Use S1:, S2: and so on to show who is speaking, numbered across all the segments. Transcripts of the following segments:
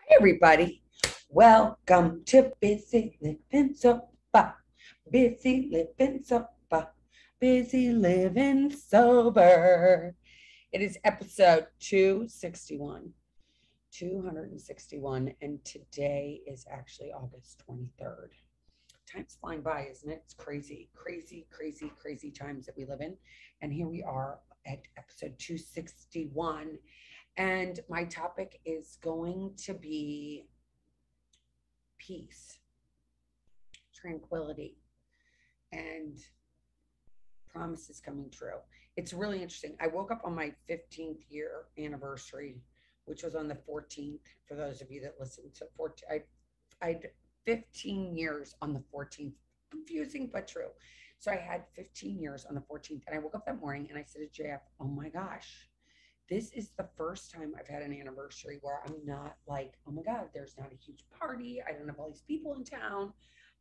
S1: Hey everybody, welcome to Busy Living Sober. Busy Living Sober. Busy Living Sober. It is episode 261. 261, and today is actually August 23rd. Time's flying by, isn't it? It's crazy, crazy, crazy, crazy times that we live in. And here we are at episode 261. And my topic is going to be peace, tranquility, and promises coming true. It's really interesting. I woke up on my 15th year anniversary, which was on the 14th. For those of you that listen to 14, I 15 years on the 14th. Confusing but true. So I had 15 years on the 14th, and I woke up that morning and I said to JF, "Oh my gosh, this is the first time I've had an anniversary where I'm not like, oh my God, there's not a huge party. I don't have all these people in town.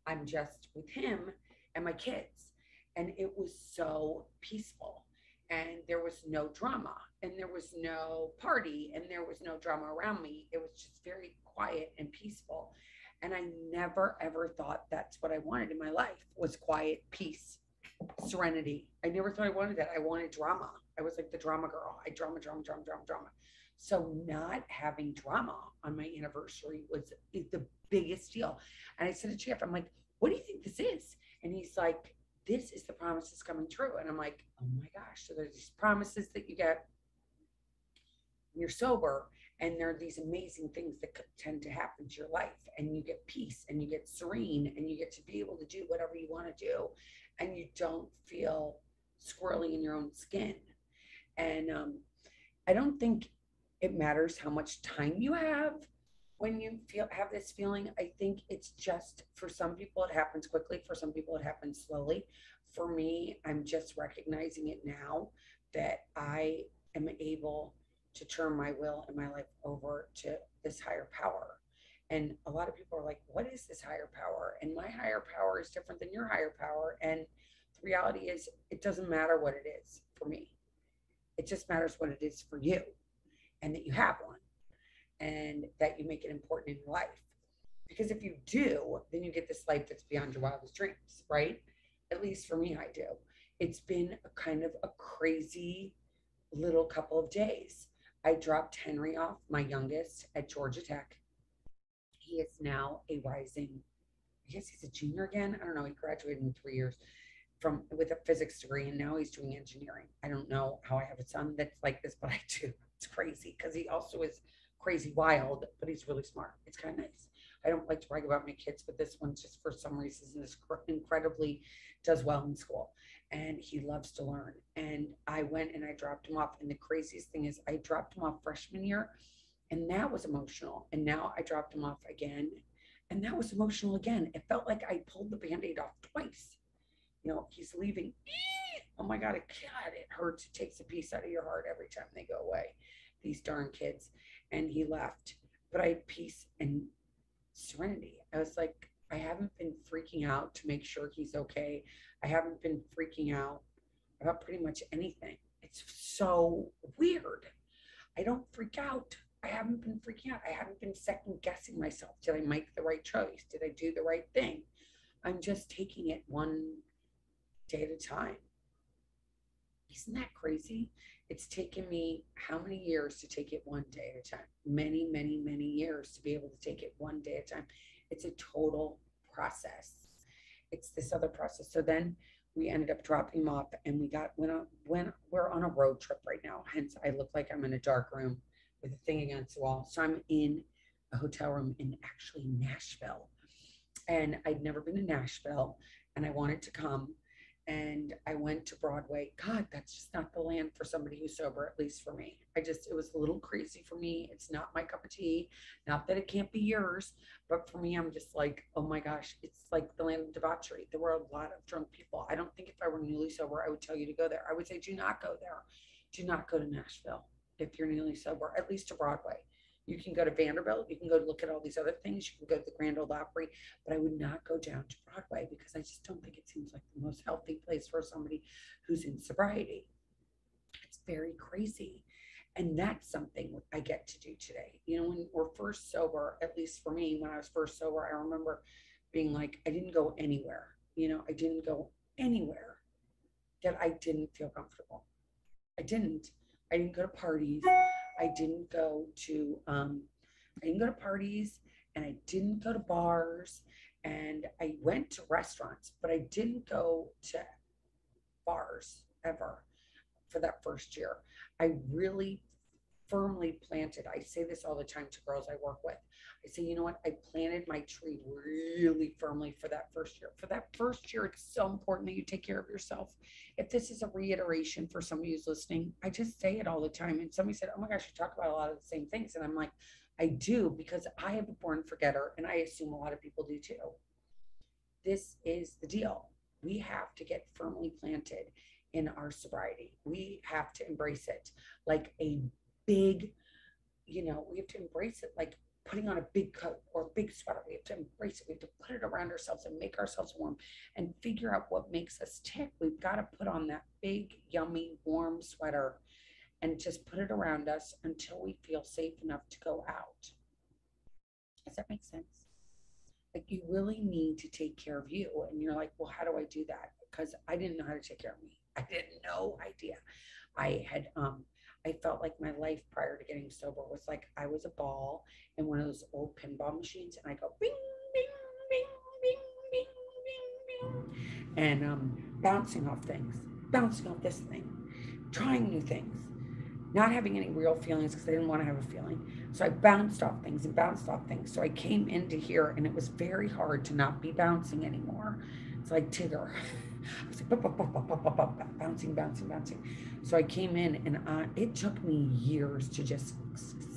S1: I'm just with him and my kids." And it was so peaceful. And there was no drama, and there was no party, and there was no drama around me. It was just very quiet and peaceful. And I never ever thought that's what I wanted in my life was quiet, peace, serenity. I never thought I wanted that. I wanted drama. I was like the drama girl. I drama, drama, drama, drama, drama. So not having drama on my anniversary was the biggest deal. And I said to Jeff, I'm like, "What do you think this is?" And he's like, "This is the promises coming true." And I'm like, "Oh my gosh!" So there's these promises that you get when you're sober, and there are these amazing things that tend to happen to your life, and you get peace, and you get serene, and you get to be able to do whatever you want to do, and you don't feel squirrely in your own skin. And I don't think it matters how much time you have when you have this feeling. I think it's just, for some people it happens quickly, for some people it happens slowly. For me, I'm just recognizing it now that I am able to turn my will and my life over to this higher power. And a lot of people are like, "What is this higher power?" And my higher power is different than your higher power. And the reality is, it doesn't matter what it is for me. It just matters what it is for you, and that you have one, and that you make it important in your life. Because if you do, then you get this life that's beyond your wildest dreams, right? At least for me, I do. It's been a kind of a crazy little couple of days. I dropped Henry off, my youngest, at Georgia Tech. He is now a rising, I guess he's a junior again. I don't know. He graduated in 3 years from with a physics degree, and now he's doing engineering. I don't know how I have a son that's like this, but I do. It's crazy because he also is crazy wild, but he's really smart. It's kind of nice. I don't like to brag about my kids, but this one just for some reason is incredibly does well in school, and he loves to learn. And I went and I dropped him off, and the craziest thing is I dropped him off freshman year, and that was emotional. And now I dropped him off again, and that was emotional again. It felt like I pulled the band-aid off twice. He's leaving. Oh my God, it hurts. It takes a piece out of your heart every time they go away, these darn kids. And he left. But I had peace and serenity. I was like, I haven't been freaking out to make sure he's okay. I haven't been freaking out about pretty much anything. It's so weird. I don't freak out. I haven't been freaking out. I haven't been second guessing myself. Did I make the right choice? Did I do the right thing? I'm just taking it one day at a time. Isn't that crazy? It's taken me how many years to take it one day at a time? Many, many, many years to be able to take it one day at a time. It's a total process. It's this other process. So then we ended up dropping him off, and we got when we're on a road trip right now. Hence, I look like I'm in a dark room with a thing against the wall. So I'm in a hotel room in actually Nashville, and I'd never been to Nashville, and I wanted to come. And I went to Broadway. God, that's just not the land for somebody who's sober, at least for me. It was a little crazy for me. It's not my cup of tea. Not that it can't be yours, but for me, I'm just like, oh my gosh, it's like the land of debauchery. There were a lot of drunk people. I don't think if I were newly sober, I would tell you to go there. I would say, do not go there. Do not go to Nashville if you're newly sober, at least to Broadway. You can go to Vanderbilt. You can go look at all these other things. You can go to the Grand Ole Opry, but I would not go down to Broadway because I just don't think it seems like the most healthy place for somebody who's in sobriety. It's very crazy. And that's something I get to do today. You know, when we're first sober, at least for me, when I was first sober, I remember being like, I didn't go anywhere. You know, I didn't go anywhere that I didn't feel comfortable. I didn't. I didn't go to parties. I didn't go to I didn't go to parties and I didn't go to bars and I went to restaurants, but I didn't go to bars ever for that first year. I really firmly planted. I say this all the time to girls I work with. I say, you know what? I planted my tree really firmly for that first year. For that first year, it's so important that you take care of yourself. If this is a reiteration for somebody who's listening, I just say it all the time. And somebody said, oh my gosh, you talk about a lot of the same things. And I'm like, I do because I am a born forgetter. And I assume a lot of people do too. This is the deal. We have to get firmly planted in our sobriety. We have to embrace it like a big, we have to embrace it like putting on a big coat or a big sweater. We have to embrace it. We have to put it around ourselves and make ourselves warm and figure out what makes us tick. We've got to put on that big, yummy, warm sweater and just put it around us until we feel safe enough to go out. Does that make sense? Like you really need to take care of you. And you're like, well, how do I do that? Because I didn't know how to take care of me. I had no idea. I felt like my life prior to getting sober was like I was a ball in one of those old pinball machines and I go bing, bing, bing, bing, bing, bing, bing, and bouncing off things, bouncing off this thing, trying new things, not having any real feelings because I didn't want to have a feeling. So I bounced off things and bounced off things. So I came into here and it was very hard to not be bouncing anymore. It's like Tigger. I was like bouncing, bouncing, bouncing. So I came in and it took me years to just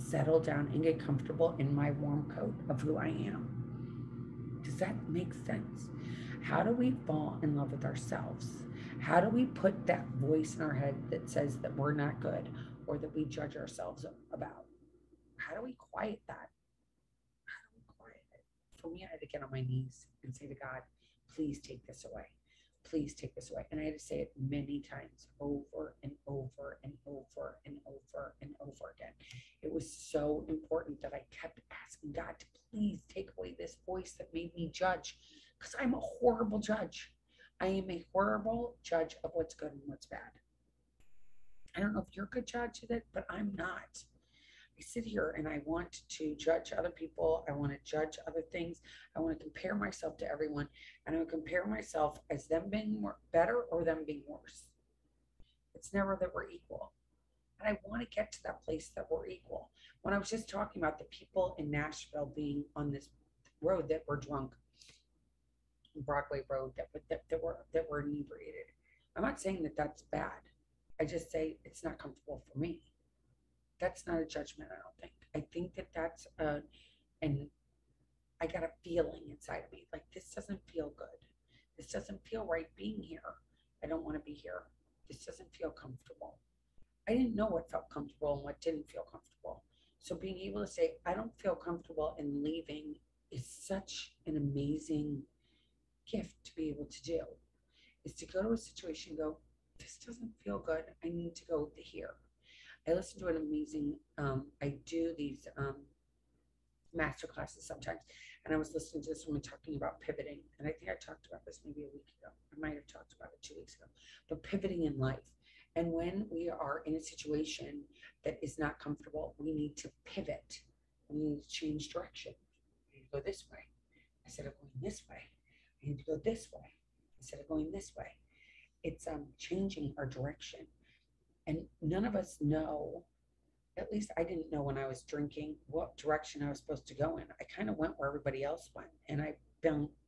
S1: settle down and get comfortable in my warm coat of who I am. Does that make sense? How do we fall in love with ourselves? How do we put that voice in our head that says that we're not good or that we judge ourselves about? How do we quiet that? How do we quiet it? For me, I had to get on my knees and say to God, please take this away. Please take this away. And I had to say it many times over and over and over and over and over again. It was so important that I kept asking God to please take away this voice that made me judge because I'm a horrible judge. I am a horrible judge of what's good and what's bad. I don't know if you're a good judge of it, but I'm not. I sit here and I want to judge other people. I want to judge other things. I want to compare myself to everyone. And I want to compare myself as them being better or them being worse. It's never that we're equal. And I want to get to that place that we're equal. When I was just talking about the people in Nashville being on this road that were drunk, Broadway Road that were inebriated. I'm not saying that that's bad. I just say it's not comfortable for me. That's not a judgment. I don't think. I think that that's and I got a feeling inside of me like this doesn't feel good. This doesn't feel right being here. I don't want to be here. This doesn't feel comfortable. I didn't know what felt comfortable and what didn't feel comfortable. So being able to say I don't feel comfortable in leaving is such an amazing gift to be able to do. Is to go to a situation and go, this doesn't feel good. I need to go to here. I listen to an amazing, I do these master classes sometimes. And I was listening to this woman talking about pivoting. And I think I talked about this maybe a week ago. I might have talked about it 2 weeks ago. But pivoting in life. And when we are in a situation that is not comfortable, we need to pivot. We need to change direction. We need to go this way instead of going this way. We need to go this way instead of going this way. It's changing our direction. And none of us know, at least I didn't know when I was drinking what direction I was supposed to go in. I kind of went where everybody else went. And I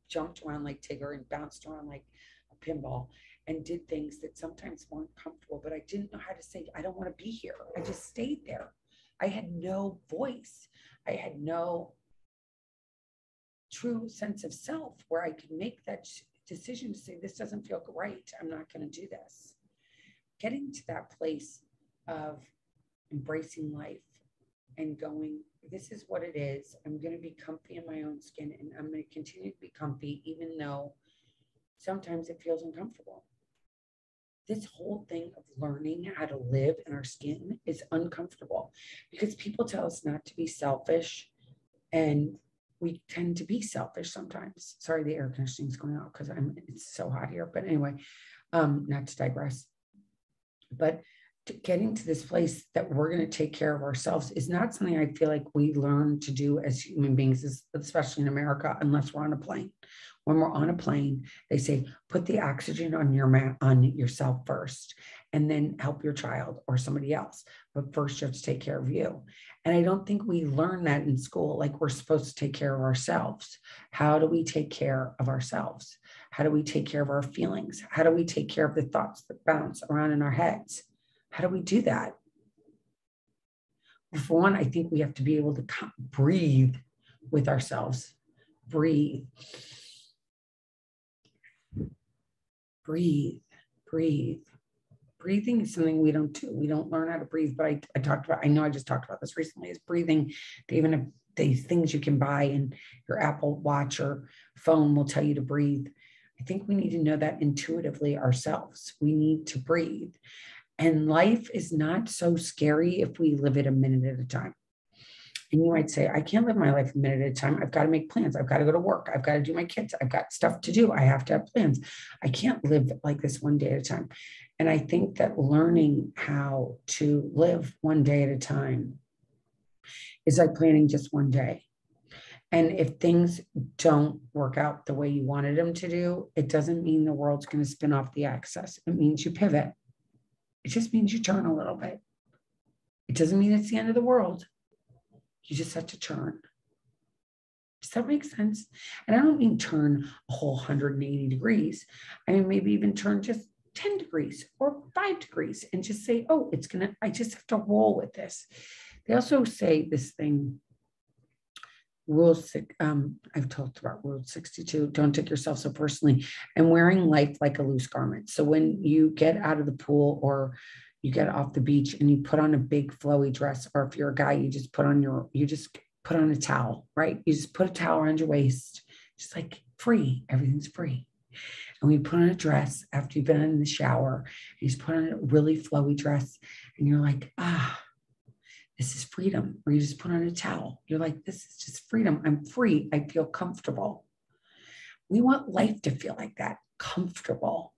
S1: jumped around like Tigger and bounced around like a pinball and did things that sometimes weren't comfortable, but I didn't know how to say, I don't want to be here. I just stayed there. I had no voice. I had no true sense of self where I could make that decision to say, this doesn't feel right. I'm not going to do this. Getting to that place of embracing life and going, this is what it is. I'm going to be comfy in my own skin and I'm going to continue to be comfy, even though sometimes it feels uncomfortable. this whole thing of learning how to live in our skin is uncomfortable because people tell us not to be selfish, and we tend to be selfish sometimes. Sorry, the air conditioning is going out because it's so hot here. But anyway, not to digress. But getting to this place that we're going to take care of ourselves is not something I feel like we learn to do as human beings, especially in America, unless we're on a plane. When we're on a plane, they say, put the oxygen on yourself first, and then help your child or somebody else. But first, you have to take care of you. And I don't think we learn that in school. Like, we're supposed to take care of ourselves. How do we take care of ourselves? How do we take care of our feelings? How do we take care of the thoughts that bounce around in our heads? How do we do that? For one, I think we have to be able to breathe with ourselves. Breathe. Breathe. Breathe. Breathing is something we don't do. We don't learn how to breathe, but I know I just talked about this recently, is breathing. They even have these things you can buy, and your Apple Watch or phone will tell you to breathe. I think we need to know that intuitively ourselves. We need to breathe. And life is not so scary if we live it a minute at a time. And you might say, I can't live my life a minute at a time. I've got to make plans. I've got to go to work. I've got to do my kids. I've got stuff to do. I have to have plans. I can't live like this one day at a time. And I think that learning how to live one day at a time is like planning just one day. And if things don't work out the way you wanted them to do, it doesn't mean the world's going to spin off the axis. It means you pivot. It just means you turn a little bit. It doesn't mean it's the end of the world. You just have to turn. Does that make sense? And I don't mean turn a whole 180 degrees. I mean, maybe even turn just 10 degrees or 5 degrees and just say, oh, I just have to roll with this. They also say this thing, I've talked about Rule 62, don't take yourself so personally, and wearing life like a loose garment. So when you get out of the pool or you get off the beach and you put on a big flowy dress, or if you're a guy, you just put on a towel, right? You just put a towel around your waist, just like free, everything's free. And when you put on a dress after you've been in the shower, you just put on a really flowy dress and you're like, this is freedom. Or you just put on a towel. You're like, this is just freedom. I'm free. I feel comfortable. We want life to feel like that, comfortable.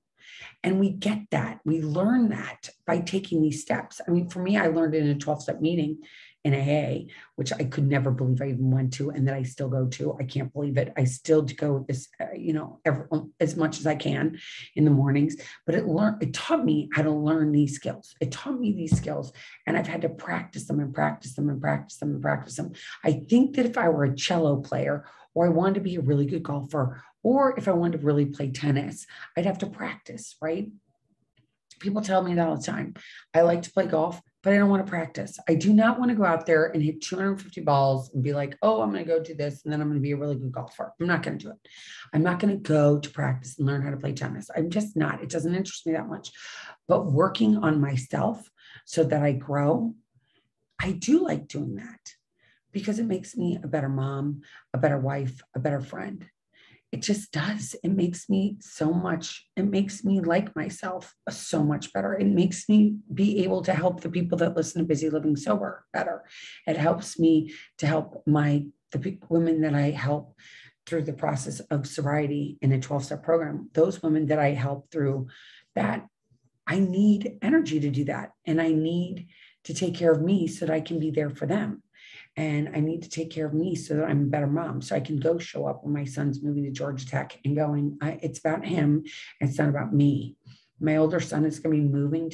S1: And we get that. We learn that by taking these steps. I mean, for me, I learned in a 12-step meeting in AA, which I could never believe I even went to, and that I still go to. I can't believe it. I still go this, as much as I can in the mornings. But it taught me how to learn these skills. It taught me these skills, and I've had to practice them and practice them and practice them and practice them. I think that if I were a cello player, or I wanted to be a really good golfer, or if I wanted to really play tennis, I'd have to practice, right? People tell me that all the time. I like to play golf, but I don't want to practice. I do not want to go out there and hit 250 balls and be like, oh, I'm going to go do this, and then I'm going to be a really good golfer. I'm not going to do it. I'm not going to go to practice and learn how to play tennis. I'm just not. It doesn't interest me that much. But working on myself so that I grow, I do like doing that because it makes me a better mom, a better wife, a better friend. It just does. It makes me like myself so much better. It makes me be able to help the people that listen to Busy Living Sober better. It helps me to help the women that I help through the process of sobriety in a 12-step program. Those women that I help through that, I need energy to do that. And I need to take care of me so that I can be there for them. And I need to take care of me so that I'm a better mom. So I can go show up when my son's moving to Georgia Tech and going, it's about him. And it's not about me. My older son is going to be moving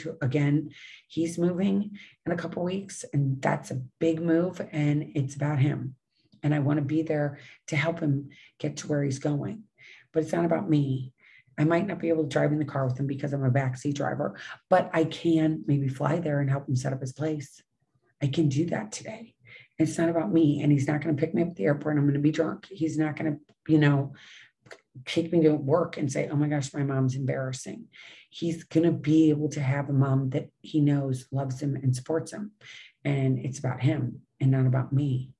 S1: he's moving in a couple of weeks, and that's a big move, and it's about him. And I want to be there to help him get to where he's going. But it's not about me. I might not be able to drive in the car with him because I'm a backseat driver, but I can maybe fly there and help him set up his place. I can do that today. It's not about me, and he's not going to pick me up at the airport and I'm going to be drunk. He's not going to, take me to work and say, oh my gosh, my mom's embarrassing. He's going to be able to have a mom that he knows loves him and supports him. And it's about him and not about me.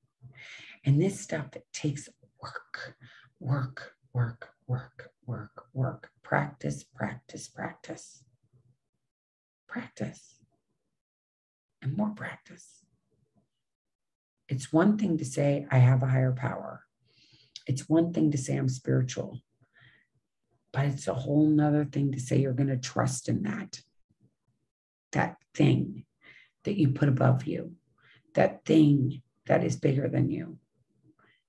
S1: And this stuff, it takes work, practice. Practice and more practice. It's one thing to say, I have a higher power. It's one thing to say I'm spiritual, but it's a whole nother thing to say you're going to trust in that thing that you put above you, that thing that is bigger than you.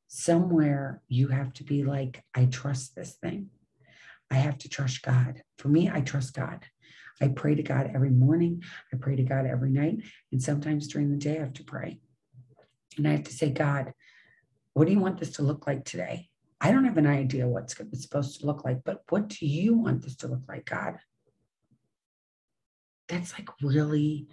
S1: Somewhere you have to be like, I trust this thing. I have to trust God. For me, I trust God. I pray to God every morning. I pray to God every night. And sometimes during the day, I have to pray. And I have to say, God, what do you want this to look like today? I don't have an idea what it's supposed to look like, but what do you want this to look like, God? That's like really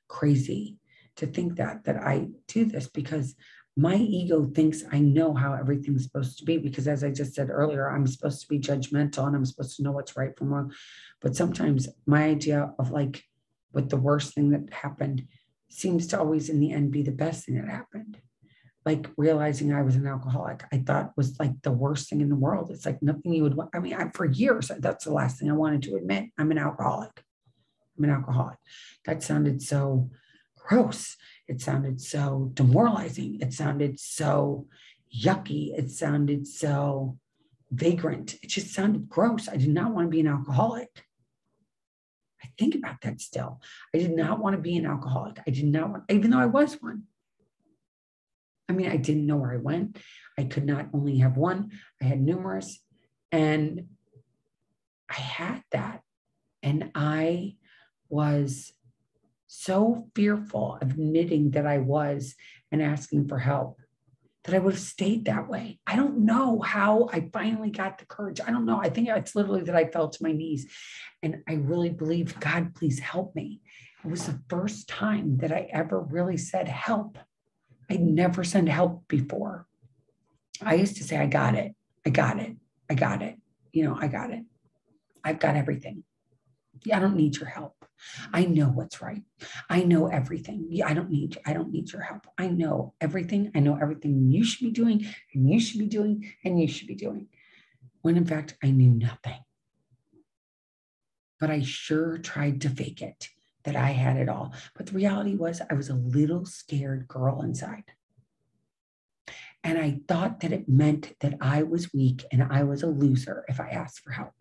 S1: crazy to think that I do this, because my ego thinks I know how everything's supposed to be, because as I just said earlier, I'm supposed to be judgmental and I'm supposed to know what's right from wrong. But sometimes my idea of like what the worst thing that happened seems to always in the end be the best thing that happened. Like realizing I was an alcoholic, I thought was like the worst thing in the world. It's like nothing you would want. I mean, for years, that's the last thing I wanted to admit. I'm an alcoholic. I'm an alcoholic. That sounded so gross. It sounded so demoralizing. It sounded so yucky. It sounded so vagrant. It just sounded gross. I did not want to be an alcoholic. I think about that still. I did not want to be an alcoholic. I did not want, even though I was one. I mean, I didn't know where I went. I could not only have one. I had numerous. And I had that. And I was so fearful of admitting that I was and asking for help that I would have stayed that way. I don't know how I finally got the courage. I don't know. I think it's literally that I fell to my knees and I really believed, God, please help me. It was the first time that I ever really said help. I'd never said help before. I used to say, I got it. I got it. I got it. I got it. I've got everything. Yeah, I don't need your help. I know what's right. I know everything. Yeah, I don't need your help. I know everything. I know everything you should be doing, and you should be doing, and you should be doing. When in fact, I knew nothing. But I sure tried to fake it, that I had it all. But the reality was I was a little scared girl inside. And I thought that it meant that I was weak and I was a loser if I asked for help.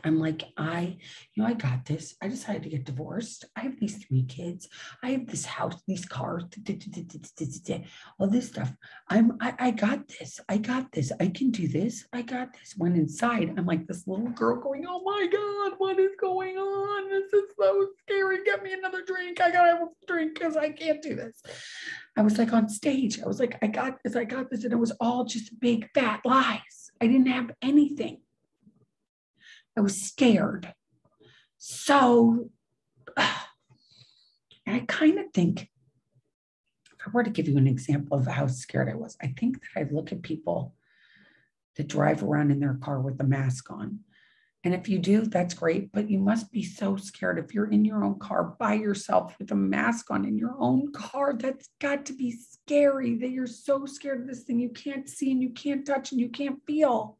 S1: I'm like, I got this. I decided to get divorced. I have these 3 kids. I have this house, these cars, all this stuff. I got this. I got this. I can do this. I got this. When inside, I'm like this little girl going, oh my God, what is going on? This is so scary. Get me another drink. I gotta have a drink because I can't do this. I was like on stage. I was like, I got this. I got this. And it was all just big fat lies. I didn't have anything. I was scared. So, and I kind of think, if I were to give you an example of how scared I was, I think that I look at people that drive around in their car with a mask on. And if you do, that's great, but you must be so scared if you're in your own car by yourself with a mask on in your own car. That's got to be scary, that you're so scared of this thing you can't see and you can't touch and you can't feel.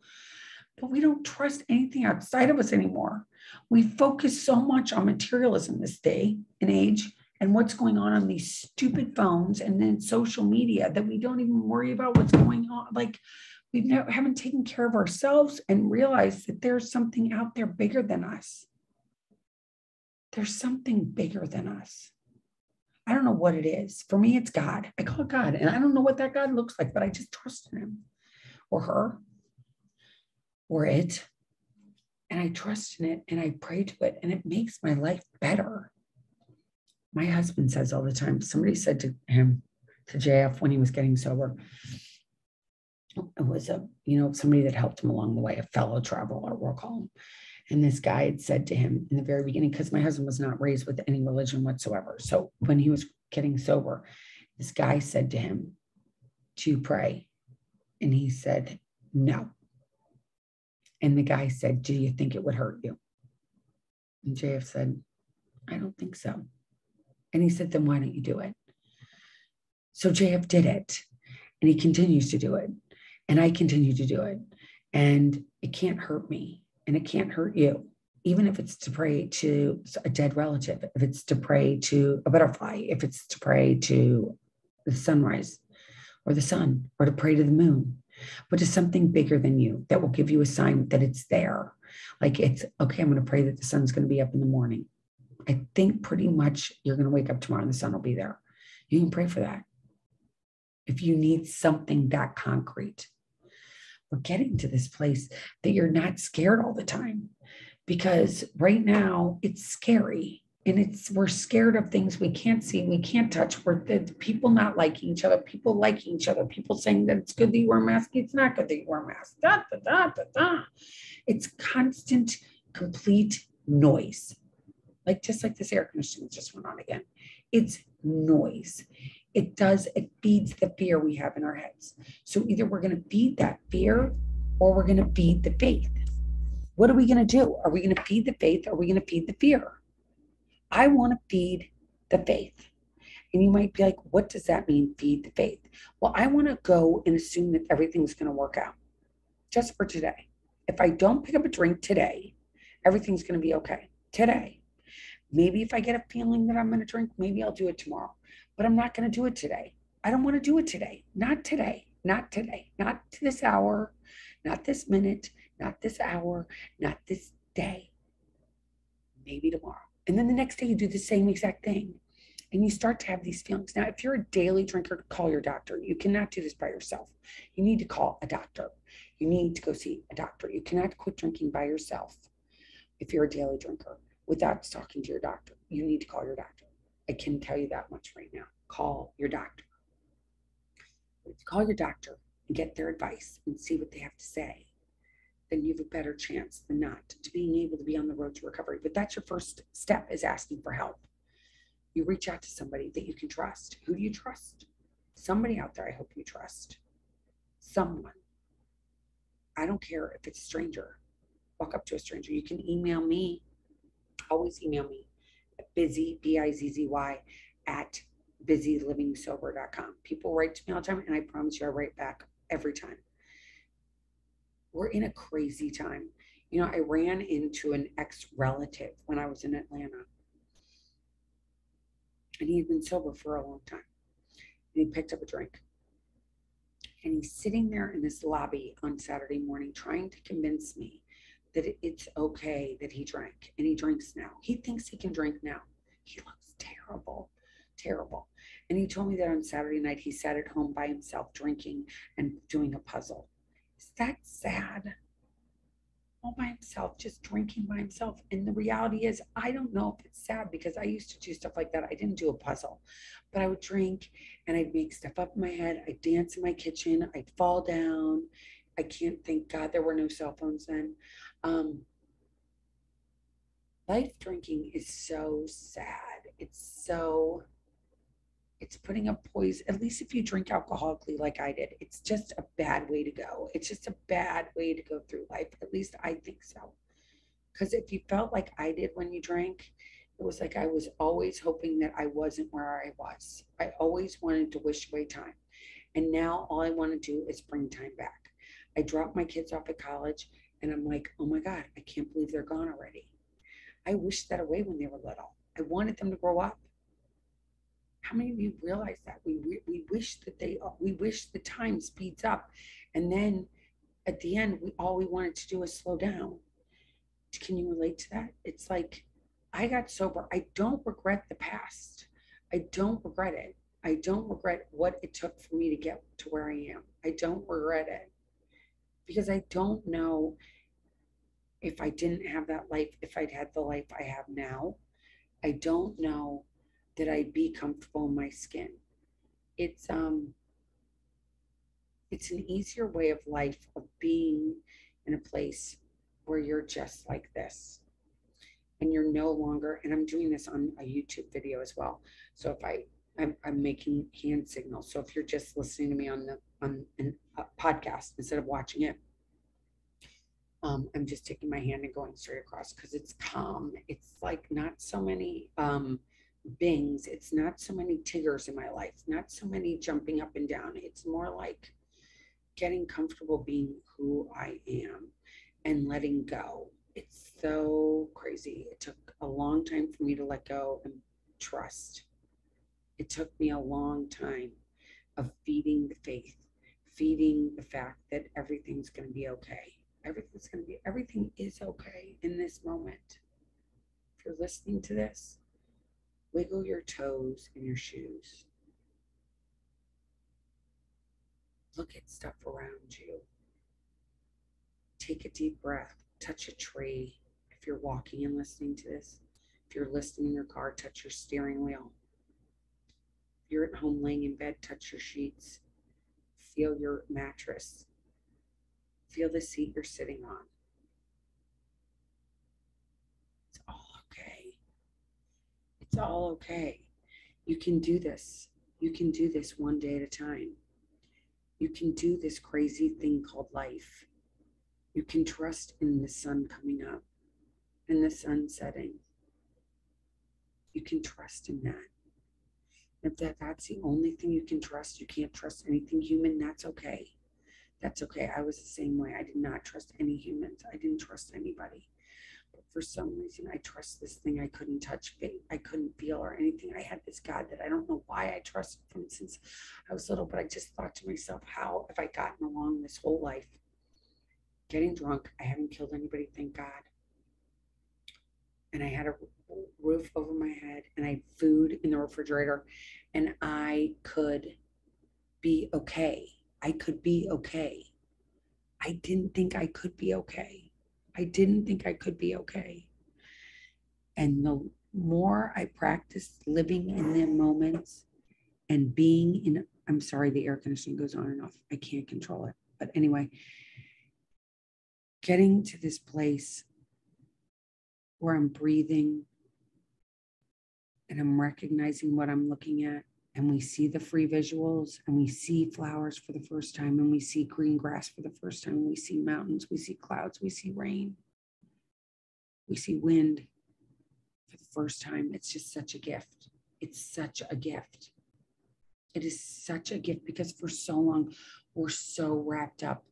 S1: But we don't trust anything outside of us anymore. We focus so much on materialism this day and age and what's going on these stupid phones and then social media that we don't even worry about what's going on. Like we haven't taken care of ourselves and realized that there's something out there bigger than us. There's something bigger than us. I don't know what it is. For me, it's God. I call it God. And I don't know what that God looks like, but I just trust in him or her. Or it, and I trust in it and I pray to it and it makes my life better. My husband says all the time, somebody said to him, to JF when he was getting sober, it was somebody that helped him along the way, a fellow traveler, we'll call him. And this guy had said to him in the very beginning, because my husband was not raised with any religion whatsoever. So when he was getting sober, this guy said to him, do you pray? And he said, no. And the guy said, do you think it would hurt you? And JF said, I don't think so. And he said, then why don't you do it? So JF did it. And he continues to do it. And I continue to do it. And it can't hurt me. And it can't hurt you even if it's to pray to a dead relative, if it's to pray to a butterfly, if it's to pray to the sunrise or the sun, or to pray to the moon, but to something bigger than you that will give you a sign that it's there. Like it's okay, I'm going to pray that the sun's going to be up in the morning. I think pretty much you're going to wake up tomorrow and the sun will be there. You can pray for that. If you need something that concrete, we're getting to this place that you're not scared all the time, because right now it's scary. And we're scared of things we can't see, we can't touch. We're the people not liking each other, people liking each other, people saying that it's good that you wear a mask, it's not good that you wear a mask. Da, da, da, da, da. It's constant, complete noise. Like just like this air conditioning just went on again. It's noise. It feeds the fear we have in our heads. So either we're going to feed that fear or we're going to feed the faith. What are we going to do? Are we going to feed the faith or are we going to feed the fear? I want to feed the faith. And you might be like, what does that mean, feed the faith? Well, I want to go and assume that everything's going to work out just for today. If I don't pick up a drink today, everything's going to be okay today. Maybe if I get a feeling that I'm going to drink, maybe I'll do it tomorrow, but I'm not going to do it today. I don't want to do it today. Not today. Not today. Not this hour. Not this minute. Not this hour. Not this day. Maybe tomorrow. And then the next day you do the same exact thing. And you start to have these feelings. Now, if you're a daily drinker, call your doctor. You cannot do this by yourself. You need to call a doctor. You need to go see a doctor. You cannot quit drinking by yourself if you're a daily drinker without talking to your doctor. You need to call your doctor. I can tell you that much right now. Call your doctor. If you call your doctor and get their advice and see what they have to say, then you have a better chance than not to being able to be on the road to recovery. But that's your first step, is asking for help. You reach out to somebody that you can trust. Who do you trust? Somebody out there I hope you trust. Someone. I don't care if it's a stranger. Walk up to a stranger. You can email me. Always email me at Bizzy, Bizzy, at BizzyLivingSober.com. People write to me all the time, and I promise you I write back every time. We're in a crazy time. You know, I ran into an ex-relative when I was in Atlanta. And he had been sober for a long time. And he picked up a drink. And he's sitting there in this lobby on Saturday morning trying to convince me that it's okay that he drank. And he drinks now. He thinks he can drink now. He looks terrible, terrible. And he told me that on Saturday night he sat at home by himself drinking and doing a puzzle. Is that sad? All by himself, just drinking by himself. And the reality is, I don't know if it's sad, because I used to do stuff like that. I didn't do a puzzle, but I would drink and I'd make stuff up in my head. I'd dance in my kitchen. I'd fall down. I can't, thank God there were no cell phones then. Life drinking is so sad. It's putting up poison. At least if you drink alcoholically like I did, it's just a bad way to go. It's just a bad way to go through life. At least I think so. Because if you felt like I did when you drank, it was like I was always hoping that I wasn't where I was. I always wanted to wish away time. And now all I want to do is bring time back. I dropped my kids off at college and I'm like, oh my God, I can't believe they're gone already. I wished that away when they were little. I wanted them to grow up. How many of you realize that? We wish the time speeds up, and then at the end, all we wanted to do is slow down. Can you relate to that? It's like, I got sober. I don't regret the past. I don't regret it. I don't regret what it took for me to get to where I am. I don't regret it, because I don't know if I didn't have that life, if I'd had the life I have now. I don't know that I'd be comfortable in my skin. It's an easier way of life, of being in a place where you're just like this, and you're no longer, and I'm doing this on a YouTube video as well. So if I'm making hand signals. So if you're just listening to me on a podcast instead of watching it, I'm just taking my hand and going straight across, because it's calm. It's like not so many bings. It's not so many Tiggers in my life, not so many jumping up and down. It's more like getting comfortable being who I am and letting go. It's so crazy. It took a long time for me to let go and trust. It took me a long time of feeding the faith, feeding the fact that everything's going to be okay. Everything is okay in this moment. If you're listening to this, wiggle your toes in your shoes. Look at stuff around you. Take a deep breath. Touch a tree. If you're walking and listening to this, if you're listening in your car, touch your steering wheel. If you're at home laying in bed, touch your sheets. Feel your mattress. Feel the seat you're sitting on. It's all okay. It's all okay. You can do this. You can do this one day at a time. You can do this crazy thing called life. You can trust in the sun coming up and the sun setting. You can trust in that. If that's the only thing you can trust, you can't trust anything human, that's okay. That's okay. I was the same way. I did not trust any humans. I didn't trust anybody. But for some reason, I trust this thing I couldn't touch, I couldn't feel or anything. I had this God that I don't know why I trusted from since I was little, but I just thought to myself, how have I gotten along this whole life? Getting drunk. I haven't killed anybody, thank God. And I had a roof over my head and I had food in the refrigerator and I could be okay. I could be okay. I didn't think I could be okay. I didn't think I could be okay. And the more I practiced living in the moments and being in, I'm sorry, the air conditioning goes on and off. I can't control it. But anyway, getting to this place where I'm breathing and I'm recognizing what I'm looking at, and we see the free visuals and we see flowers for the first time and we see green grass for the first time. We see mountains, we see clouds, we see rain, we see wind for the first time. It's just such a gift. It's such a gift. It is such a gift because for so long we're so wrapped up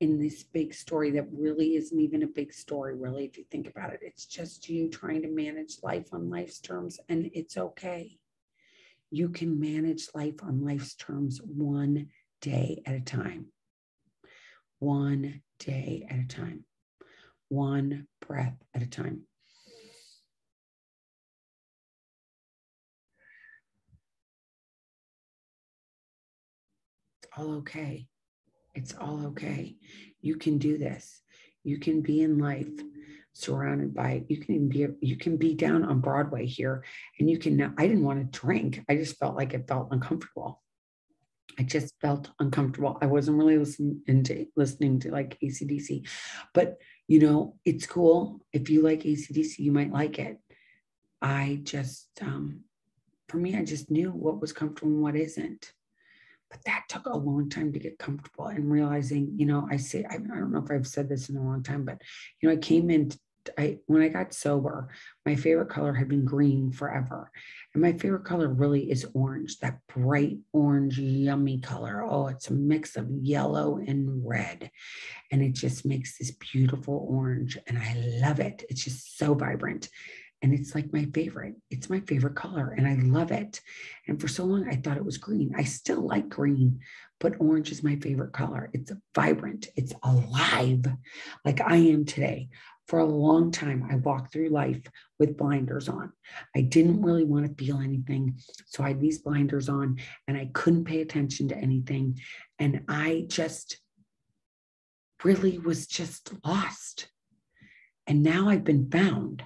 S1: in this big story that really isn't even a big story, really, if you think about it. It's just you trying to manage life on life's terms, and it's okay. You can manage life on life's terms one day at a time. One day at a time. One breath at a time. It's all okay. It's all okay. You can do this. You can be in life surrounded by, you can be down on Broadway here and you can, I didn't want to drink. I just felt like it felt uncomfortable. I just felt uncomfortable. I wasn't really listening to like AC/DC, but you know, it's cool. If you like AC/DC, you might like it. I just, for me, I just knew what was comfortable and what isn't. But that took a long time to get comfortable and realizing, you know, I don't know if I've said this in a long time, but, you know, when I got sober, my favorite color had been green forever. And my favorite color really is orange, that bright orange, yummy color. Oh, it's a mix of yellow and red. And it just makes this beautiful orange. And I love it. It's just so vibrant. And it's like my favorite. It's my favorite color and I love it. And for so long, I thought it was green. I still like green, but orange is my favorite color. It's vibrant. It's alive, like I am today. For a long time, I walked through life with blinders on. I didn't really want to feel anything. So I had these blinders on and I couldn't pay attention to anything. And I just really was just lost. And now I've been found.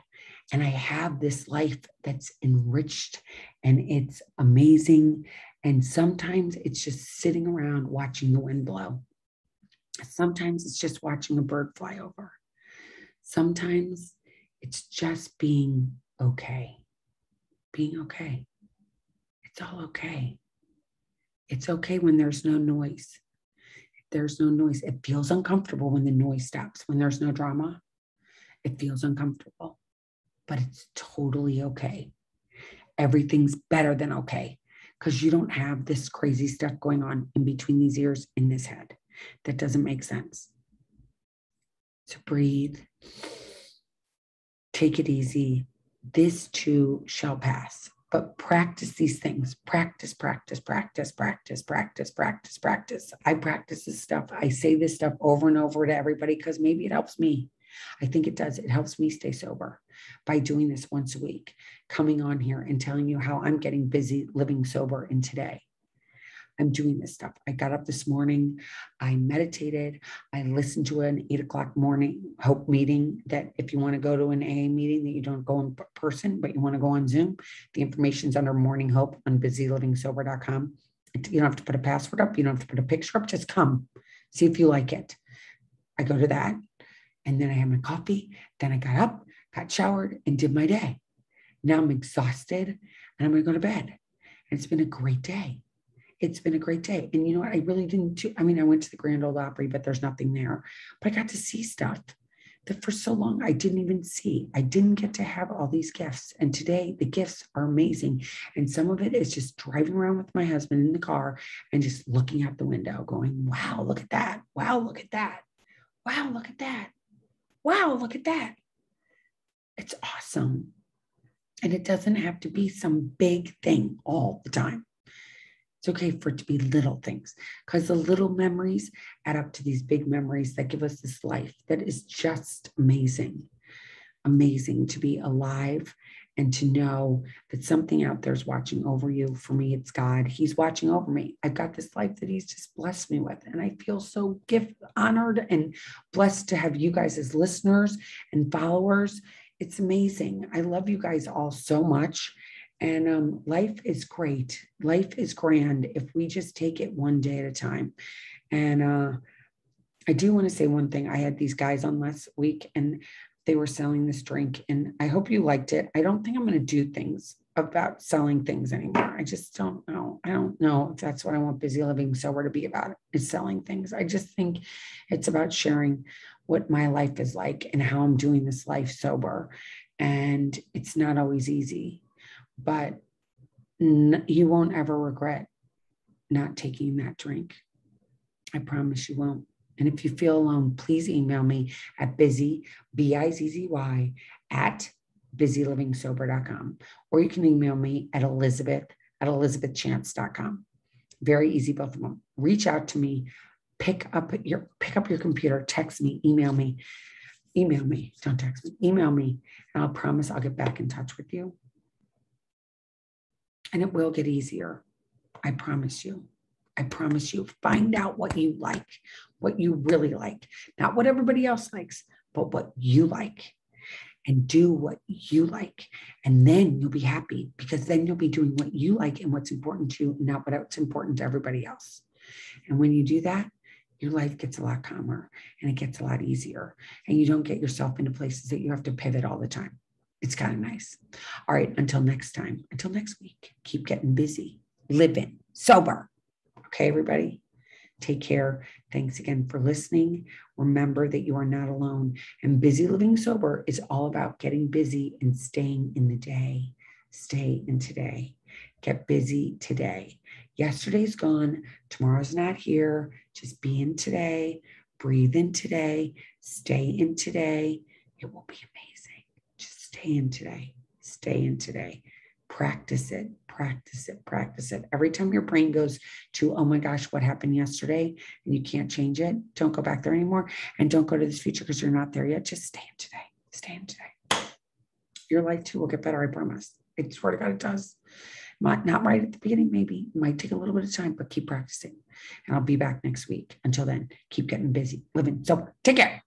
S1: And I have this life that's enriched and it's amazing. And sometimes it's just sitting around watching the wind blow. Sometimes it's just watching a bird fly over. Sometimes it's just being okay. Being okay. It's all okay. It's okay when there's no noise. If there's no noise, it feels uncomfortable when the noise stops. When there's no drama, it feels uncomfortable. But it's totally okay. Everything's better than okay because you don't have this crazy stuff going on in between these ears in this head that doesn't make sense. So breathe take it easy. This too shall pass. But practice these things. Practice, practice, practice, practice, practice, practice, practice. I practice this stuff. I say this stuff over and over to everybody because maybe it helps me. I think it does. It helps me stay sober by doing this once a week, coming on here and telling you how I'm getting busy living sober in today. I'm doing this stuff. I got up this morning, I meditated, I listened to an 8:00 morning hope meeting that if you want to go to an AA meeting that you don't go in person, but you want to go on Zoom, the information's under Morning Hope on BizzyLivingSober.com. You don't have to put a password up. You don't have to put a picture up. Just come, see if you like it. I go to that and then I had my coffee. Then I got up, got showered and did my day. Now I'm exhausted and I'm going to go to bed. And it's been a great day. It's been a great day. And you know what? I really didn't I went to the Grand Ole Opry, but there's nothing there. But I got to see stuff that for so long I didn't even see. I didn't get to have all these gifts. And today the gifts are amazing. And some of it is just driving around with my husband in the car and just looking out the window going, wow, look at that. Wow, look at that. Wow, look at that. Wow, look at that. It's awesome. And it doesn't have to be some big thing all the time. It's okay for it to be little things because the little memories add up to these big memories that give us this life that is just amazing. Amazing to be alive and to know that something out there is watching over you. For me, it's God. He's watching over me. I've got this life that he's just blessed me with. And I feel so honored and blessed to have you guys as listeners and followers. It's amazing. I love you guys all so much. And life is great. Life is grand if we just take it one day at a time. And I do want to say one thing. I had these guys on last week and they were selling this drink and I hope you liked it. I don't think I'm going to do things about selling things anymore. I just don't know. I don't know if that's what I want Busy Living Sober to be about, is selling things. I just think it's about sharing what my life is like and how I'm doing this life sober. And it's not always easy. But you won't ever regret not taking that drink. I promise you won't. And if you feel alone, please email me at Bizzy, Bizzy, at BizzyLivingSober.com. Or you can email me at Elizabeth@ElizabethChance.com. Very easy, both of them. Reach out to me, pick up your computer, text me, email me, don't text me, email me, and I'll promise I'll get back in touch with you. And it will get easier. I promise you. I promise you. Find out what you like, what you really like. Not what everybody else likes, but what you like. And do what you like. And then you'll be happy because then you'll be doing what you like and what's important to you, not what's important to everybody else. And when you do that, your life gets a lot calmer and it gets a lot easier. And you don't get yourself into places that you have to pivot all the time. It's kind of nice. All right. Until next time, until next week, keep getting busy, living sober. Okay, everybody, take care. Thanks again for listening. Remember that you are not alone. And Busy Living Sober is all about getting busy and staying in the day. Stay in today. Get busy today. Yesterday's gone. Tomorrow's not here. Just be in today. Breathe in today. Stay in today. It will be amazing. Stay in today. Stay in today. Practice it. Practice it. Practice it. Every time your brain goes to, oh my gosh, what happened yesterday? And you can't change it. Don't go back there anymore. And don't go to this future because you're not there yet. Just stay in today. Stay in today. Your life too will get better. I promise. I swear to God, it does. Not right at the beginning, maybe. It might take a little bit of time, but keep practicing. And I'll be back next week. Until then, keep getting busy, living sober. Take care.